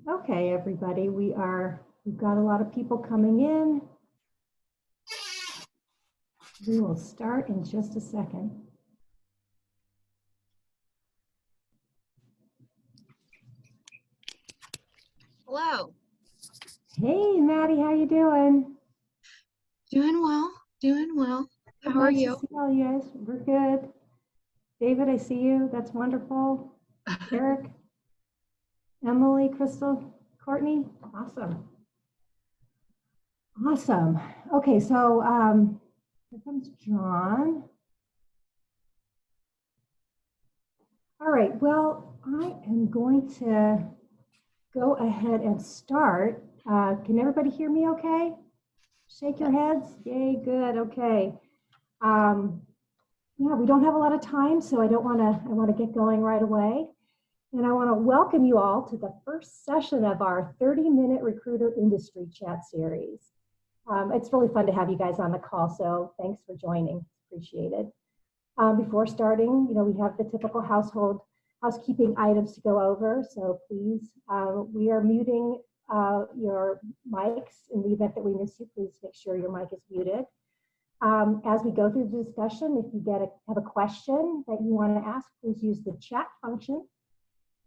Okay, everybody, we've got a lot of people coming in. We will start in just a second. Hello. Hey, Maddie, how you doing? Doing well, doing well. How are you? Yes, we're good. David, I see you. That's wonderful. Eric, Emily, Crystal, Courtney, awesome. Awesome. Okay, so here comes John. All right, well, I am going to go ahead and start. Can everybody hear me okay? Shake your heads. Yay, good, okay. Yeah, we don't have a lot of time, so I want to get going right away. And I want to welcome you all to the first session of our 30-minute Recruiter Industry Chat series. It's really fun to have you guys on the call, so thanks for joining. Appreciate it. Before starting, we have the typical housekeeping items to go over, so please, we are muting your mics. In the event that we miss you, please make sure your mic is muted. As we go through the discussion, if you have a question that you want to ask, please use the chat function.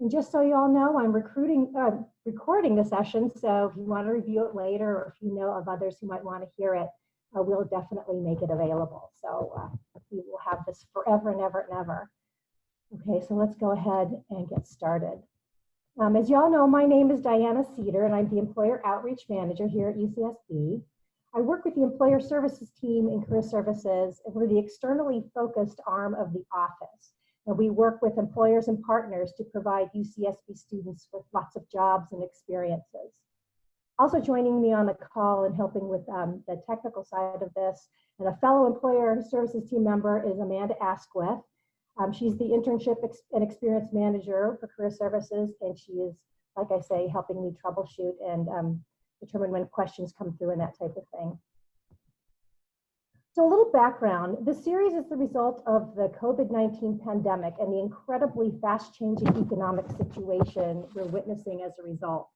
And just so you all know, I'm recording the session, so if you want to review it later, or if you know of others who might want to hear it, we'll definitely make it available. So we will have this forever and ever and ever. Okay, so let's go ahead and get started. As you all know, my name is Diana Cedar, and I'm the Employer Outreach Manager here at UCSB. I work with the Employer Services team in Career Services, and we're the externally focused arm of the office. And we work with employers and partners to provide UCSB students with lots of jobs and experiences. Also joining me on the call and helping with the technical side of this, and a fellow Employer Services team member is Amanda Asquith. She's the Internship and Experience Manager for Career Services, and she is, like I say, helping me troubleshoot and determine when questions come through and that type of thing. So a little background, this series is the result of the COVID-19 pandemic and the incredibly fast-changing economic situation we're witnessing as a result.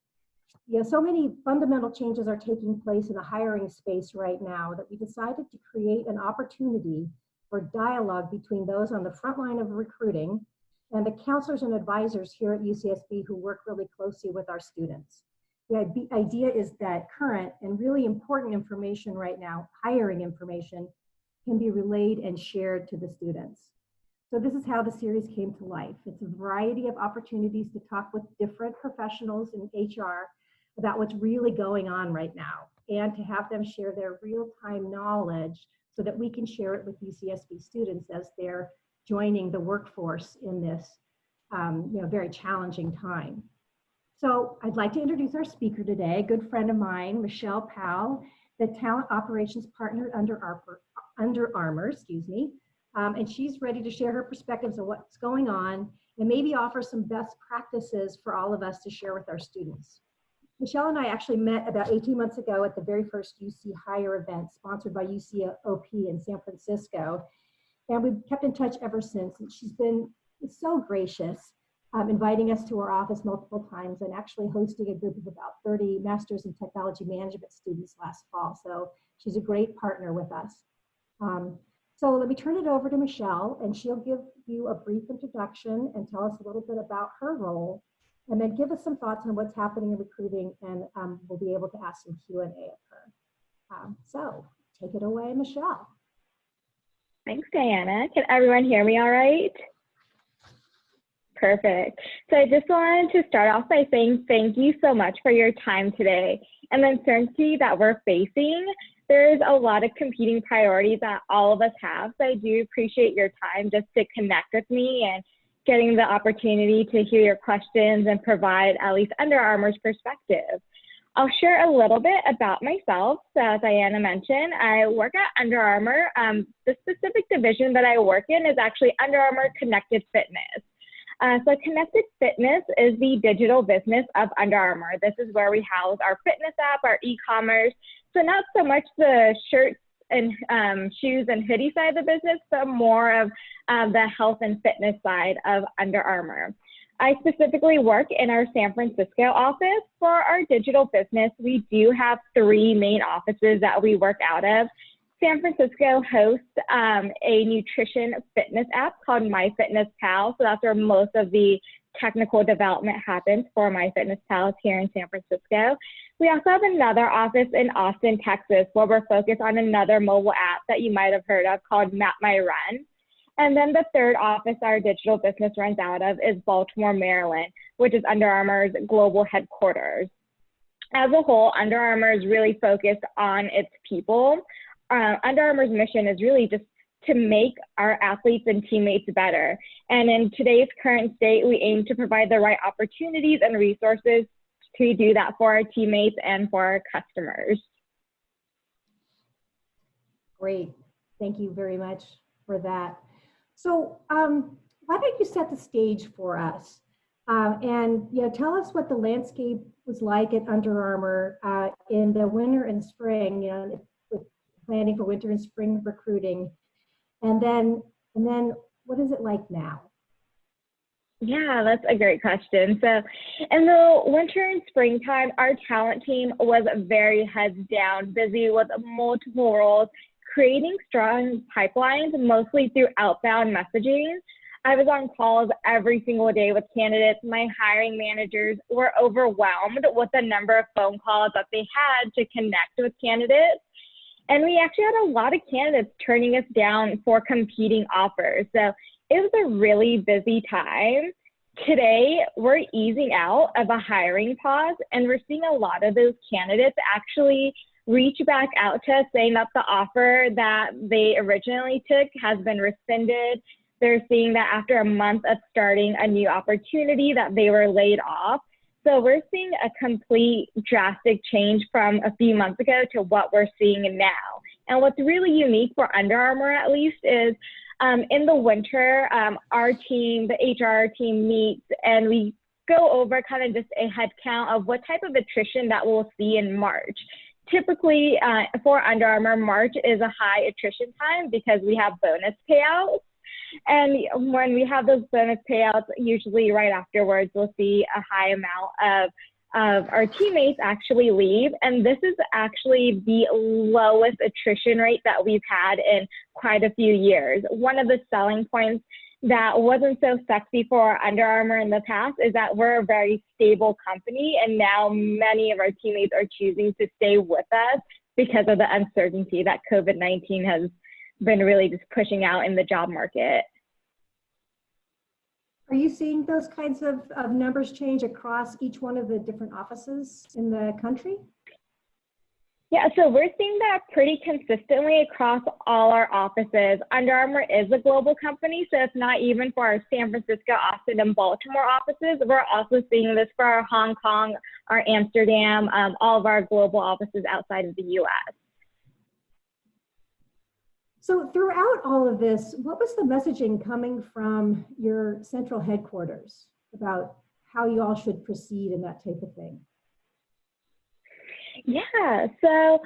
So many fundamental changes are taking place in the hiring space right now that we decided to create an opportunity for dialogue between those on the front line of recruiting and the counselors and advisors here at UCSB who work really closely with our students. The idea is that current and really important information right now, hiring information, can be relayed and shared to the students. So this is how the series came to life. It's a variety of opportunities to talk with different professionals in HR about what's really going on right now, and to have them share their real-time knowledge so that we can share it with UCSB students as they're joining the workforce in this very challenging time. So I'd like to introduce our speaker today, a good friend of mine, Michelle Powell, the Talent Operations Partner at Under Armour, and she's ready to share her perspectives on what's going on and maybe offer some best practices for all of us to share with our students. Michelle and I actually met about 18 months ago at the very first UC Hire event sponsored by UCOP in San Francisco, and we've kept in touch ever since, and she's been so gracious. Inviting us to her office multiple times and actually hosting a group of about 30 Masters in Technology Management students last fall. So she's a great partner with us. So let me turn it over to Michelle, and she'll give you a brief introduction and tell us a little bit about her role, and then give us some thoughts on what's happening in recruiting, and we'll be able to ask some Q&A of her. So take it away, Michelle. Thanks, Diana. Can everyone hear me all right? Perfect. So I just wanted to start off by saying thank you so much for your time today. And the uncertainty that we're facing, there's a lot of competing priorities that all of us have. So I do appreciate your time just to connect with me and getting the opportunity to hear your questions and provide at least Under Armour's perspective. I'll share a little bit about myself. So as Diana mentioned, I work at Under Armour. The specific division that I work in is actually Under Armour Connected Fitness. So Connected Fitness is the digital business of Under Armour. This is where we house our fitness app, our e-commerce. So not so much the shirts and shoes and hoodie side of the business, but more of the health and fitness side of Under Armour. I specifically work in our San Francisco office. For our digital business, we do have 3 main offices that we work out of. San Francisco hosts a nutrition fitness app called MyFitnessPal. So that's where most of the technical development happens for MyFitnessPal here in San Francisco. We also have another office in Austin, Texas, where we're focused on another mobile app that you might have heard of called Map My Run. And then the third office our digital business runs out of is Baltimore, Maryland, which is Under Armour's global headquarters. As a whole, Under Armour is really focused on its people. Under Armour's mission is really just to make our athletes and teammates better. And in today's current state, we aim to provide the right opportunities and resources to do that for our teammates and for our customers. Great. Thank you very much for that. So why don't you set the stage for us and tell us what the landscape was like at Under Armour in the winter and spring, with planning for winter and spring recruiting, and then what is it like now? Yeah, that's a great question. So in the winter and springtime, our talent team was very heads down, busy with multiple roles, creating strong pipelines, mostly through outbound messaging. I was on calls every single day with candidates. My hiring managers were overwhelmed with the number of phone calls that they had to connect with candidates. And we actually had a lot of candidates turning us down for competing offers. So it was a really busy time. Today, we're easing out of a hiring pause, and we're seeing a lot of those candidates actually reach back out to us saying that the offer that they originally took has been rescinded. They're seeing that after a month of starting a new opportunity that they were laid off. So we're seeing a complete drastic change from a few months ago to what we're seeing now. And what's really unique for Under Armour, at least, is in the winter, our team, the HR team meets and we go over kind of just a head count of what type of attrition that we'll see in March. Typically, for Under Armour, March is a high attrition time because we have bonus payouts. And when we have those bonus payouts, usually right afterwards, we'll see a high amount of our teammates actually leave. And this is actually the lowest attrition rate that we've had in quite a few years. One of the selling points that wasn't so sexy for Under Armour in the past is that we're a very stable company, and now many of our teammates are choosing to stay with us because of the uncertainty that COVID-19 has been really just pushing out in the job market. Are you seeing those kinds of numbers change across each one of the different offices in the country? Yeah, so we're seeing that pretty consistently across all our offices. Under Armour is a global company, so it's not even for our San Francisco, Austin, and Baltimore offices. We're also seeing this for our Hong Kong, our Amsterdam, all of our global offices outside of the US. So throughout all of this, what was the messaging coming from your central headquarters about how you all should proceed and that type of thing? Yeah, so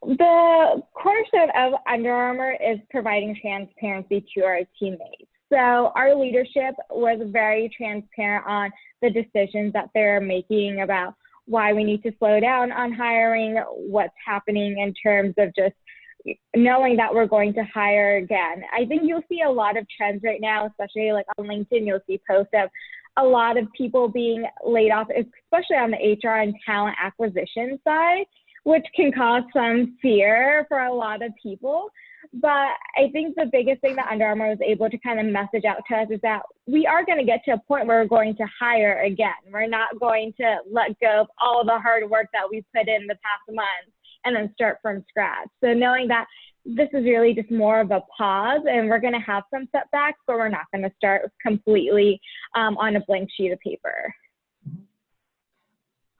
the cornerstone of Under Armour is providing transparency to our teammates. So our leadership was very transparent on the decisions that they're making about why we need to slow down on hiring, what's happening in terms of just knowing that we're going to hire again. I think you'll see a lot of trends right now, especially like on LinkedIn, you'll see posts of a lot of people being laid off, especially on the HR and talent acquisition side, which can cause some fear for a lot of people. But I think the biggest thing that Under Armour was able to kind of message out to us is that we are going to get to a point where we're going to hire again. We're not going to let go of all the hard work that we put in the past months and then start from scratch. So knowing that this is really just more of a pause and we're going to have some setbacks, but we're not going to start completely on a blank sheet of paper.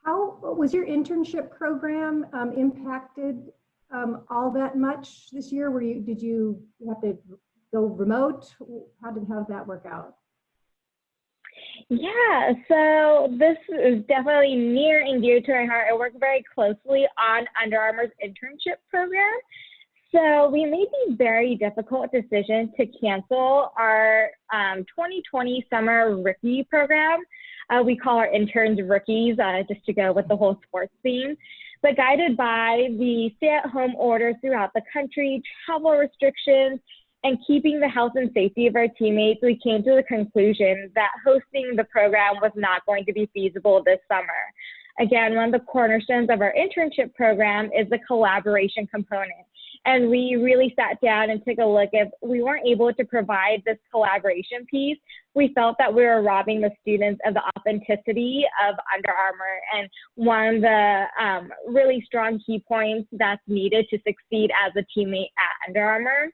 How was your internship program impacted all that much this year? Did you have to go remote? How did that work out? Yeah, so this is definitely near and dear to my heart. I work very closely on Under Armour's internship program. So we made the very difficult decision to cancel our 2020 summer rookie program. We call our interns rookies, just to go with the whole sports theme. But guided by the stay-at-home orders throughout the country, travel restrictions, and keeping the health and safety of our teammates, we came to the conclusion that hosting the program was not going to be feasible this summer. Again, one of the cornerstones of our internship program is the collaboration component. And we really sat down and took a look. If we weren't able to provide this collaboration piece, we felt that we were robbing the students of the authenticity of Under Armour. And one of the really strong key points that's needed to succeed as a teammate at Under Armour.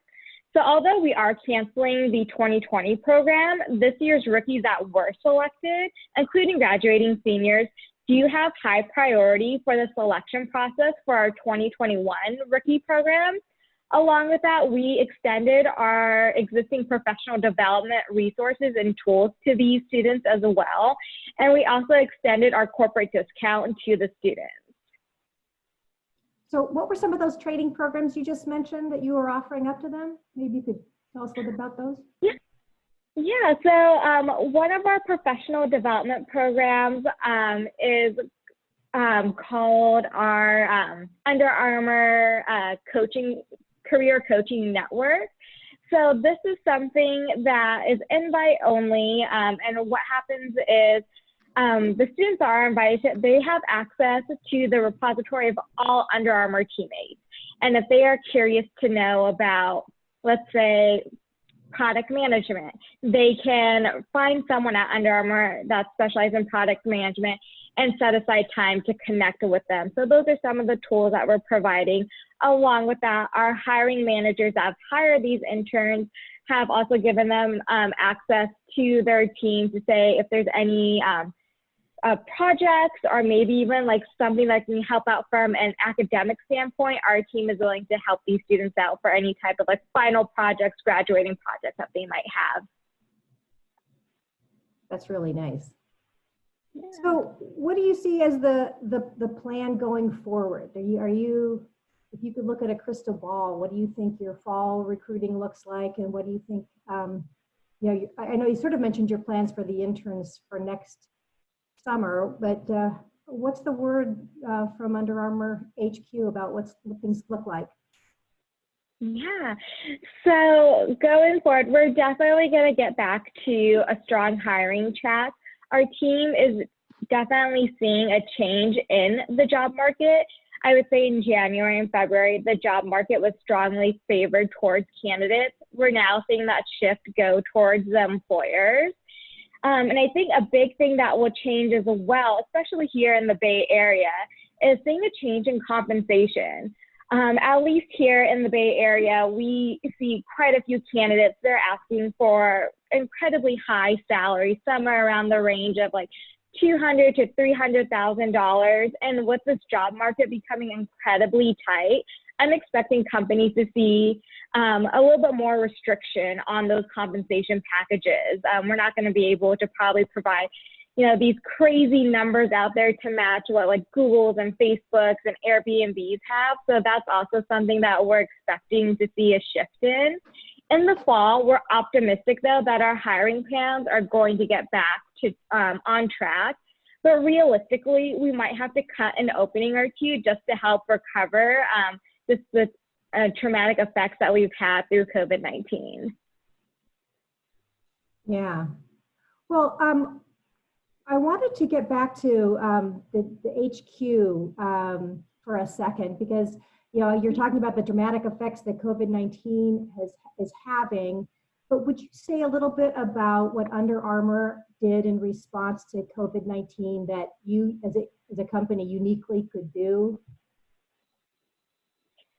So although we are canceling the 2020 program, this year's rookies that were selected, including graduating seniors, do have high priority for the selection process for our 2021 rookie program. Along with that, we extended our existing professional development resources and tools to these students as well. And we also extended our corporate discount to the students. So what were some of those training programs you just mentioned that you were offering up to them? Maybe you could tell us a little bit about those. Yeah, so one of our professional development programs is called our Under Armour Career Coaching Network. So this is something that is invite only, and what happens is the students are invited, they have access to the repository of all Under Armour teammates. And if they are curious to know about, let's say, product management, they can find someone at Under Armour that specializes in product management and set aside time to connect with them. So those are some of the tools that we're providing. Along with that, our hiring managers that have hired these interns have also given them access to their team to say if there's any projects or maybe even like something that can help out from an academic standpoint. Our team is willing to help these students out for any type of like final projects, graduating projects that they might have. That's really nice. Yeah. So what do you see as the plan going forward? Are you, if you could look at a crystal ball, what do you think your fall recruiting looks like? And what do you think, you know, I know you sort of mentioned your plans for the interns for next summer, but what's the word from Under Armour HQ about what things look like? Yeah, so going forward, we're definitely going to get back to a strong hiring track. Our team is definitely seeing a change in the job market. I would say in January and February, the job market was strongly favored towards candidates. We're now seeing that shift go towards the employers. And I think a big thing that will change as well, especially here in the Bay Area, is seeing a change in compensation. At least here in the Bay Area, we see quite a few candidates. They're asking for incredibly high salaries, somewhere around the range of like $200,000 to $300,000. And with this job market becoming incredibly tight, I'm expecting companies to see a little bit more restriction on those compensation packages. We're not going to be able to probably provide, you know, these crazy numbers out there to match what like Google's and Facebook's and Airbnb's have. So that's also something that we're expecting to see a shift in. In the fall, we're optimistic though that our hiring plans are going to get back to on track. But realistically, we might have to cut an opening or two just to help recover the traumatic effects that we've had through COVID-19. Yeah. Well, I wanted to get back to the HQ for a second, because you know you're talking about the dramatic effects that COVID-19 is having. But would you say a little bit about what Under Armour did in response to COVID-19 that you, as a company, uniquely could do?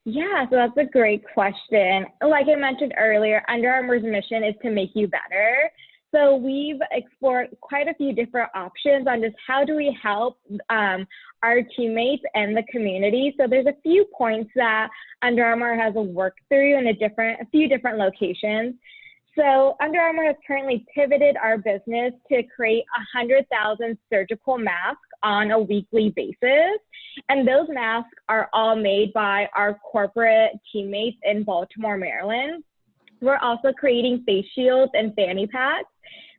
Yeah, so that's a great question. Like I mentioned earlier, Under Armour's mission is to make you better. So we've explored quite a few different options on just how do we help our teammates and the community. So there's a few points that Under Armour has worked through in a few different locations. So Under Armour has currently pivoted our business to create 100,000 surgical masks on a weekly basis. And those masks are all made by our corporate teammates in Baltimore, Maryland. We're also creating face shields and fanny packs.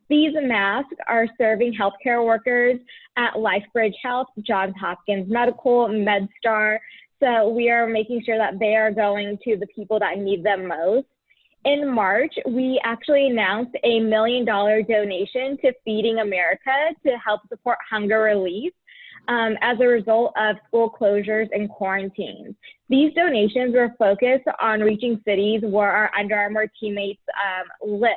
These masks are serving healthcare workers at LifeBridge Health, Johns Hopkins Medical, MedStar. So we are making sure that they are going to the people that need them most. In March, we actually announced a $1 million donation to Feeding America to help support hunger relief as a result of school closures and quarantines. These donations were focused on reaching cities where our Under Armour teammates live.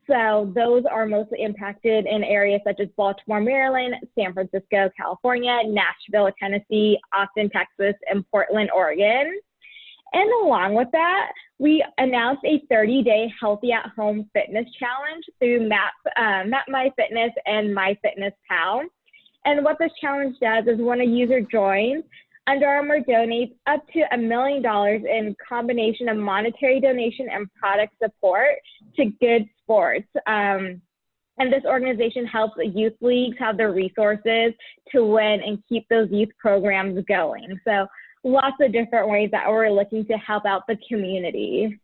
So those are mostly impacted in areas such as Baltimore, Maryland, San Francisco, California, Nashville, Tennessee, Austin, Texas, and Portland, Oregon. And along with that, we announced a 30-day Healthy at Home fitness challenge through Map My Fitness and MyFitnessPal. And what this challenge does is when a user joins, Under Armour donates up to $1 million in combination of monetary donation and product support to Good Sports. And this organization helps youth leagues have the resources to win and keep those youth programs going. So lots of different ways that we're looking to help out the community.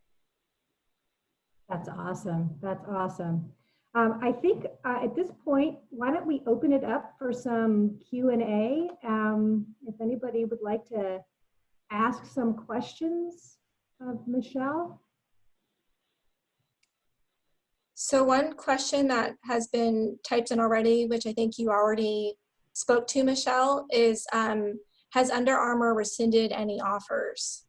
That's awesome. That's awesome. I think at this point, why don't we open it up for some Q&A? If anybody would like to ask some questions of Michelle. So one question that has been typed in already, which I think you already spoke to, Michelle, is has Under Armour rescinded any offers?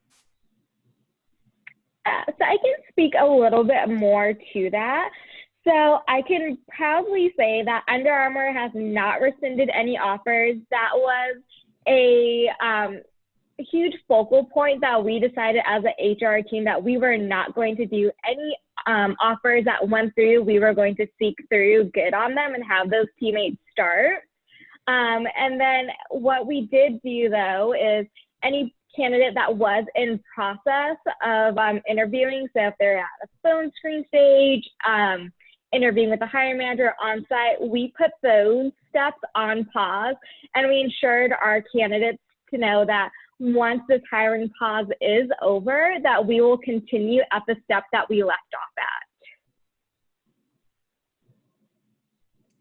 So I can speak a little bit more to that. So I can proudly say that Under Armour has not rescinded any offers. That was a huge focal point that we decided as an HR team that we were not going to do any offers that went through. We were going to seek through good on them and have those teammates start. And then what we did do though is any candidate that was in process of interviewing, so if they're at a phone screen stage, interviewing with the hiring manager on site, we put those steps on pause and we ensured our candidates to know that once this hiring pause is over, that we will continue at the step that we left off at.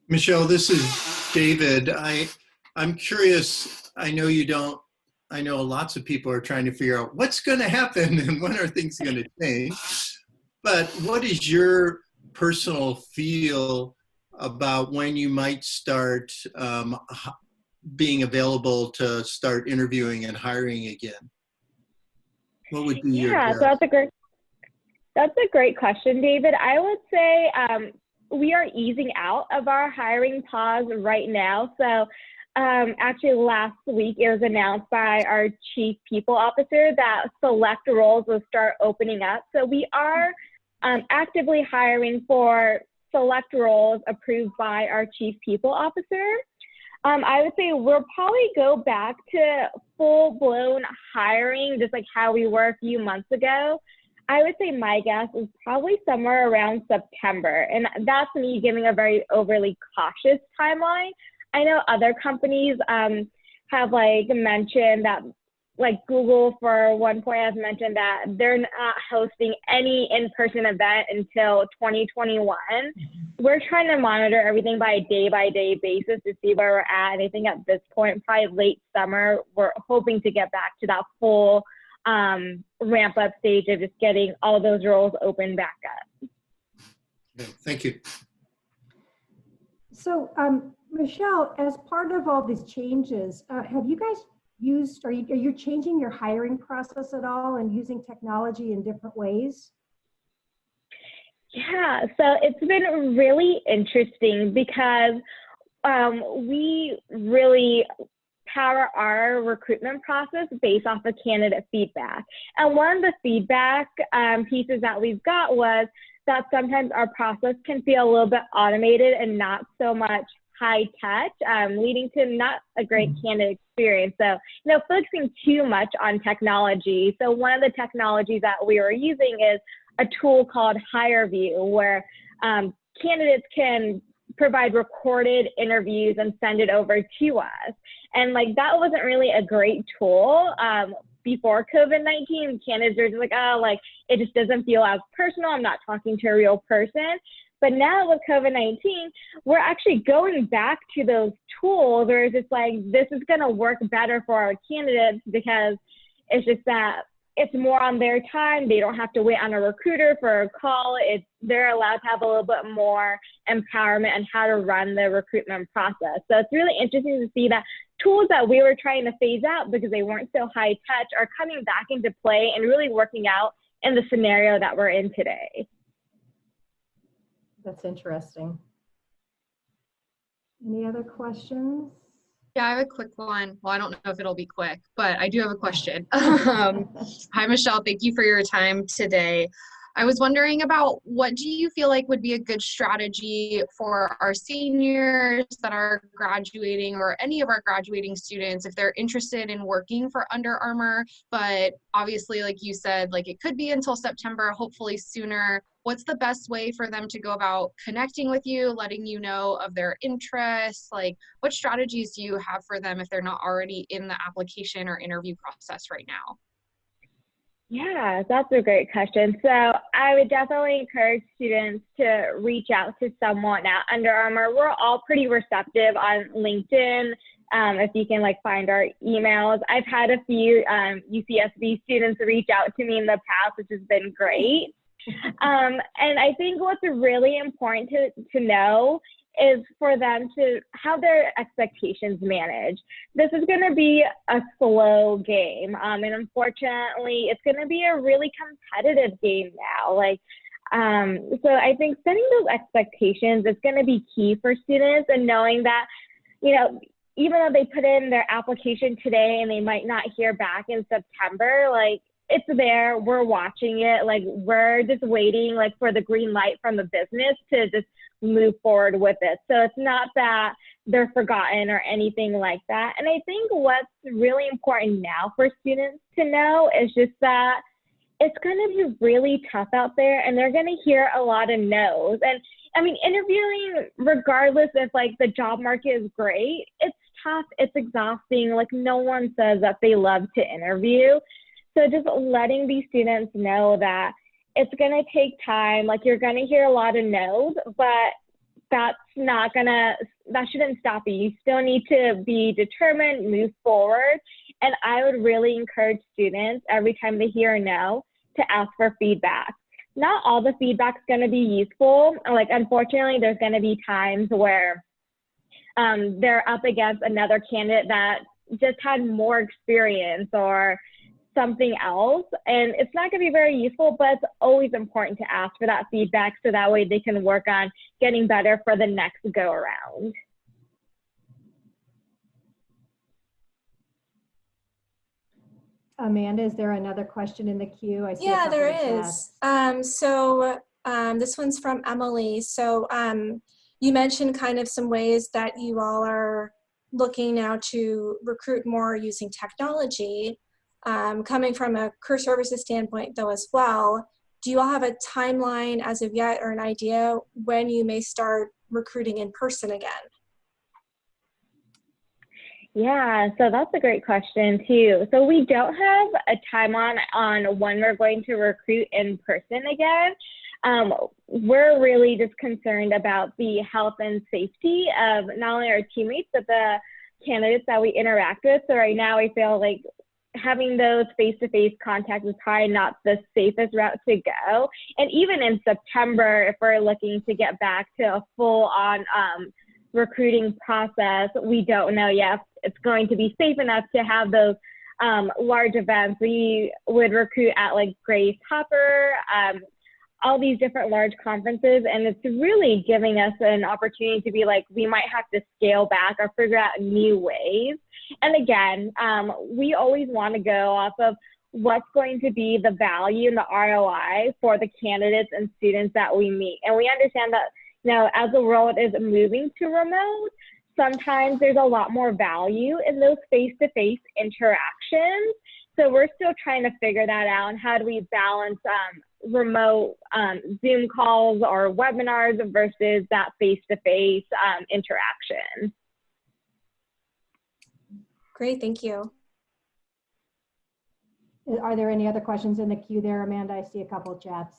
Michelle, this is David. I'm curious, I know you don't, I know lots of people are trying to figure out what's going to happen and when are things going to change. But what is your personal feel about when you might start being available to start interviewing and hiring again? What would be your guess? So that's a great question, David. I would say we are easing out of our hiring pause right now. So actually last week it was announced by our Chief People Officer that select roles will start opening up. So we are actively hiring for select roles approved by our Chief People Officer. I would say we'll probably go back to full-blown hiring, just like how we were a few months ago. I would say my guess is probably somewhere around September, and that's me giving a very overly cautious timeline. I know other companies have mentioned that, like Google for one point has mentioned that they're not hosting any in-person event until 2021. We're trying to monitor everything by a day-by-day basis to see where we're at. And I think at this point, probably late summer, we're hoping to get back to that full ramp-up stage of just getting all those roles open back up. Okay, thank you. So Michelle, as part of all these changes, have you guys used, are you changing your hiring process at all and using technology in different ways? Yeah, so it's been really interesting because we really power our recruitment process based off of candidate feedback. And one of the feedback pieces that we've got was that sometimes our process can feel a little bit automated and not so much high touch, leading to not a great candidate experience. So, focusing too much on technology. So one of the technologies that we are using is a tool called HireView, where candidates can provide recorded interviews and send it over to us. And like, that wasn't really a great tool before COVID-19. Candidates are just like, oh, like, it just doesn't feel as personal. I'm not talking to a real person. But now with COVID-19, we're actually going back to those tools where it's just like, this is going to work better for our candidates because it's just that it's more on their time. They don't have to wait on a recruiter for a call. They're allowed to have a little bit more empowerment on how to run the recruitment process. So it's really interesting to see that tools that we were trying to phase out because they weren't so high touch are coming back into play and really working out in the scenario that we're in today. That's interesting. Any other questions? Yeah, I have a quick one. Well, I don't know if it'll be quick, but I do have a question. Hi, Michelle. Thank you for your time today. I was wondering about what do you feel like would be a good strategy for our seniors that are graduating or any of our graduating students if they're interested in working for Under Armour, but obviously, like you said, like it could be until September, hopefully sooner. What's the best way for them to go about connecting with you, letting you know of their interests? Like, what strategies do you have for them if they're not already in the application or interview process right now? Yeah, that's a great question. So I would definitely encourage students to reach out to someone at Under Armour. We're all pretty receptive on LinkedIn. If you can like find our emails. I've had a few UCSB students reach out to me in the past, which has been great. And I think what's really important to know is for them to have their expectations managed. This is going to be a slow game. And unfortunately, it's going to be a really competitive game now. So I think setting those expectations is going to be key for students, and knowing that, even though they put in their application today and they might not hear back in September, like, it's there, we're watching it, like, we're just waiting, like, for the green light from the business to just move forward with it. So it's not that they're forgotten or anything like that. And I think what's really important now for students to know is just that it's going to be really tough out there, and they're going to hear a lot of no's. And I mean, interviewing, regardless if like the job market is great, it's tough, it's exhausting. Like, no one says that they love to interview. So just letting these students know that it's going to take time, like you're going to hear a lot of no's, but that shouldn't stop you. You still need to be determined, move forward. And I would really encourage students every time they hear a no to ask for feedback. Not all the feedback's going to be useful. Like, unfortunately, there's going to be times where they're up against another candidate that just had more experience or something else, and it's not going to be very useful, but it's always important to ask for that feedback so that way they can work on getting better for the next go around. Amanda, is there another question in the queue? I see Yeah, there is. This one's from Emily. So you mentioned kind of some ways that you all are looking now to recruit more using technology. Coming from a career services standpoint though as well, do you all have a timeline as of yet or an idea when you may start recruiting in person again? Yeah, so that's a great question too. So we don't have a timeline on when we're going to recruit in person again. We're really just concerned about the health and safety of not only our teammates, but the candidates that we interact with. So right now I feel like having those face-to-face contacts is probably not the safest route to go. And even in September, if we're looking to get back to a full-on recruiting process, we don't know yet if it's going to be safe enough to have those large events. We would recruit at like Grace Hopper, all these different large conferences, and it's really giving us an opportunity to be like, we might have to scale back or figure out new ways. And again, we always want to go off of what's going to be the value and the ROI for the candidates and students that we meet. And we understand that, as the world is moving to remote, sometimes there's a lot more value in those face-to-face interactions. So we're still trying to figure that out, and how do we balance remote Zoom calls or webinars versus that face-to-face interaction. Great, thank you. Are there any other questions in the queue there, Amanda? I see a couple of chats.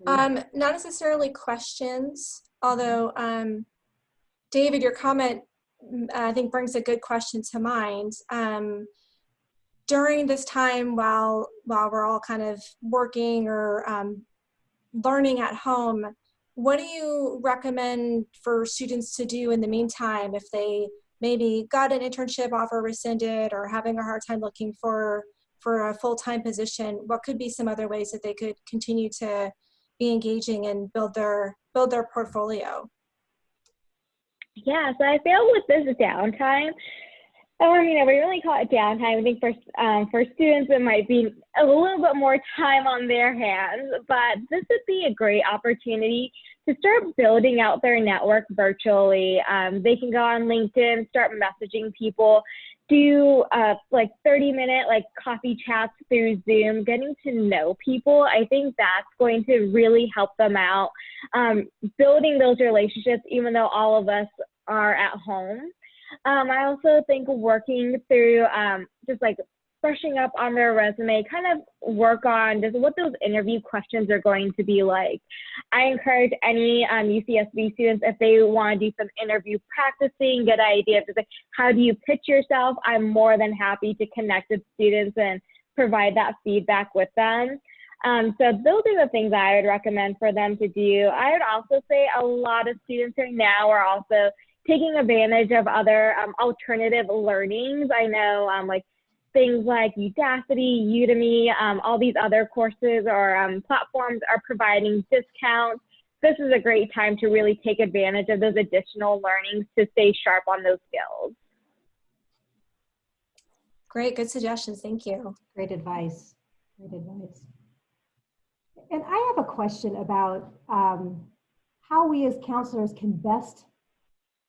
Not necessarily questions, although David, your comment I think brings a good question to mind. During this time while we're all kind of working or learning at home, what do you recommend for students to do in the meantime if they maybe got an internship offer rescinded or having a hard time looking for a full-time position? What could be some other ways that they could continue to be engaging and build their portfolio? Yeah, so I feel with this downtime, or we really call it downtime. I think for students it might be a little bit more time on their hands, but this would be a great opportunity to start building out their network virtually. They can go on LinkedIn, start messaging people, do like 30-minute coffee chats through Zoom, getting to know people. I think that's going to really help them out, building those relationships, even though all of us are at home. I also think working through just brushing up on their resume, kind of work on just what those interview questions are going to be like. I encourage any UCSB students, if they want to do some interview practicing, get an idea of just how do you pitch yourself, I'm more than happy to connect with students and provide that feedback with them. So those are the things I would recommend for them to do. I would also say a lot of students right now are also taking advantage of other alternative learnings. I know things like Udacity, Udemy, all these other courses or platforms are providing discounts. This is a great time to really take advantage of those additional learnings to stay sharp on those skills. Great, good suggestions, thank you. Great advice, great advice. And I have a question about how we as counselors can best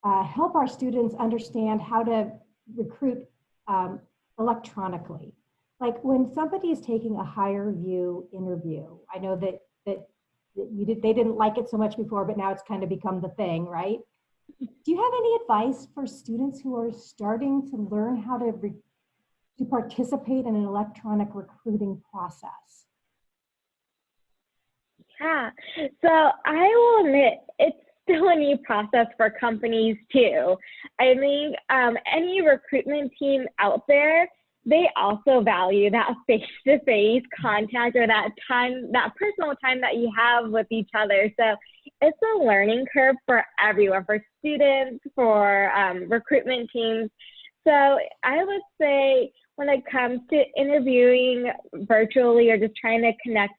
help our students understand how to recruit electronically. Like when somebody is taking a higher view interview, I know that they didn't like it so much before, but now it's kind of become the thing, right? Do you have any advice for students who are starting to learn how to participate in an electronic recruiting process? Yeah, so I will admit it's still a new process for companies too. I think any recruitment team out there, they also value that face-to-face contact or that time, that personal time that you have with each other. So it's a learning curve for everyone, for students, for recruitment teams. So I would say when it comes to interviewing virtually or just trying to connect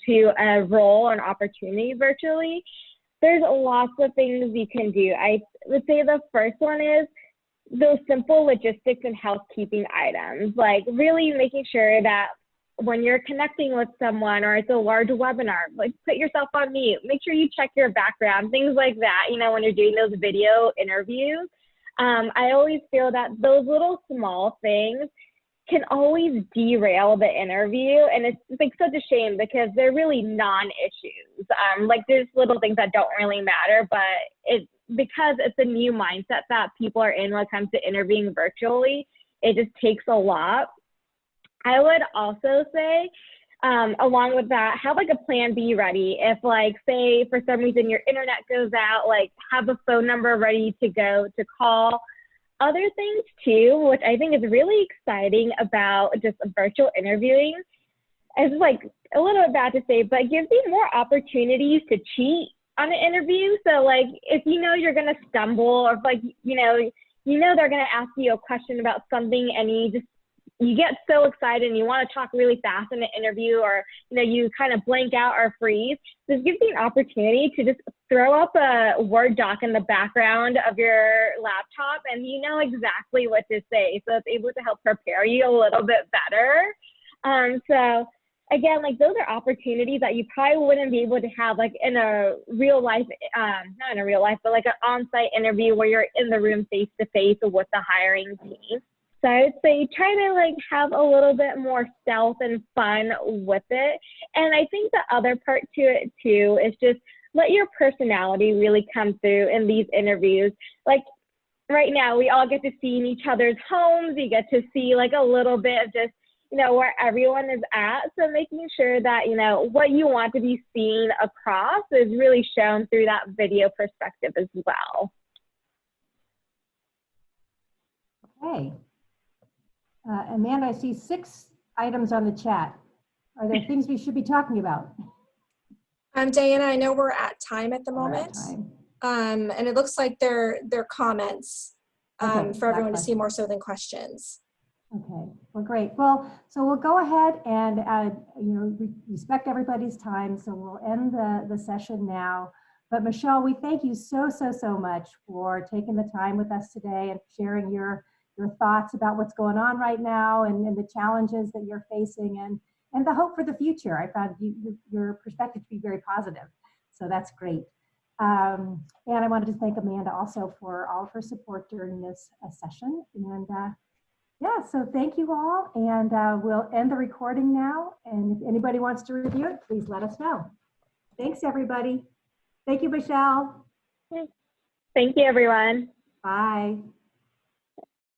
to a role or an opportunity virtually, there's lots of things you can do. I would say the first one is those simple logistics and housekeeping items, like really making sure that when you're connecting with someone or it's a large webinar, like put yourself on mute, make sure you check your background, things like that, when you're doing those video interviews. I always feel that those little small things can always derail the interview, and it's such a shame because they're really non-issues. There's little things that don't really matter, but because it's a new mindset that people are in when it comes to interviewing virtually, it just takes a lot. I would also say, along with that, have a plan B ready. If say for some reason your internet goes out, have a phone number ready to go to call. Other things too, which I think is really exciting about just virtual interviewing, is a little bit bad to say, but it gives you more opportunities to cheat on an interview. So if you're gonna stumble, or if they're gonna ask you a question about something and you get so excited and you want to talk really fast in an interview, or you kind of blank out or freeze, this gives you an opportunity to just throw up a Word doc in the background of your laptop and you know exactly what to say. So it's able to help prepare you a little bit better. So again, those are opportunities that you probably wouldn't be able to have in a real life, not in a real life, but an on-site interview where you're in the room face to face with the hiring team. So I would say try to like have a little bit more stealth and fun with it. And I think the other part to it too is just let your personality really come through in these interviews. Like right now, we all get to see in each other's homes. You get to see like a little bit of just, where everyone is at. So making sure that, what you want to be seen across is really shown through that video perspective as well. Okay. Amanda, I see 6 items on the chat. Are there things we should be talking about? Diana, I know we're at time at the We're at moment. time. And it looks like they're comments Okay, for everyone to not see more so than questions. Okay, well, great. Well, so we'll go ahead and, respect everybody's time. So we'll end the session now. But Michelle, we thank you so much for taking the time with us today and sharing your thoughts about what's going on right now and the challenges that you're facing and the hope for the future. I found your perspective to be very positive. So that's great. And I wanted to thank Amanda also for all of her support during this session. And yeah, so thank you all. And we'll end the recording now. And if anybody wants to review it, please let us know. Thanks, everybody. Thank you, Michelle. Thank you, everyone. Bye.